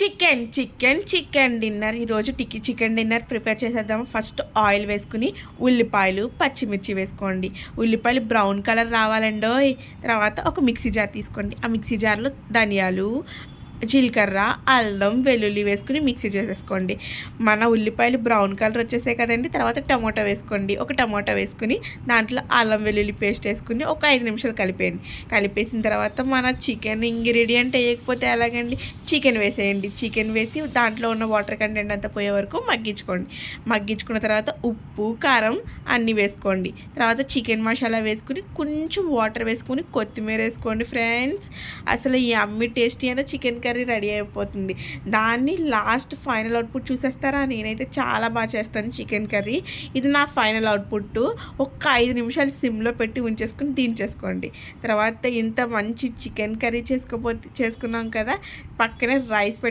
Chicken dinner. ఈరోజు chicken dinner prepare చేసేద్దాము. First oil వేసుకుని ఉల్లిపాయలు పచ్చిమిర్చి వేసుకోండి. ఉల్లిపాయలు బ్రౌన్ కలర్ రావాలండో. తర్వాత ఒక మిక్సీ జార్ తీసుకోండి. ఆ మిక్సీ జార్లో ధనియాలు, జీలకర్ర, అల్లం, వెల్లుల్లి వేసుకుని మిక్సీ చేసేసుకోండి. మన ఉల్లిపాయలు బ్రౌన్ కలర్ వచ్చేసాయి కదండి. తర్వాత టమోటా వేసుకోండి. ఒక టమోటా వేసుకుని దాంట్లో అల్లం వెల్లుల్లి పేస్ట్ వేసుకుని ఒక 5 నిమిషాలు కలిపేయండి. కలిపేసిన తర్వాత మన చికెన్ ఇంగ్రీడియంట్ వేయకపోతే ఎలాగండి, చికెన్ వేసేయండి. చికెన్ వేసి దాంట్లో ఉన్న వాటర్ కంటెంట్ అంతా పోయే వరకు మగ్గించుకోండి. మగ్గించుకున్న తర్వాత ఉప్పు, కారం అన్నీ వేసుకోండి. తర్వాత చికెన్ మసాలా వేసుకుని కొంచెం వాటర్ వేసుకుని కొత్తిమీర వేసుకోండి. ఫ్రెండ్స్, అసలు ఈ అమ్మి టేస్టీ అయినా చికెన్ కర్రీ రెడీ అయిపోతుంది. దాన్ని లాస్ట్ ఫైనల్ అవుట్పుట్ చూసేస్తారా? నేనైతే చాలా బాగా చేస్తాను చికెన్ కర్రీ. ఇది నా ఫైనల్ అవుట్పుట్. ఒక 5 నిమిషాలు సిమ్లో పెట్టి ఉంచేసుకుని దించేసుకోండి. తర్వాత ఇంత మంచి చికెన్ కర్రీ చేసుకున్నాం కదా, పక్కనే రైస్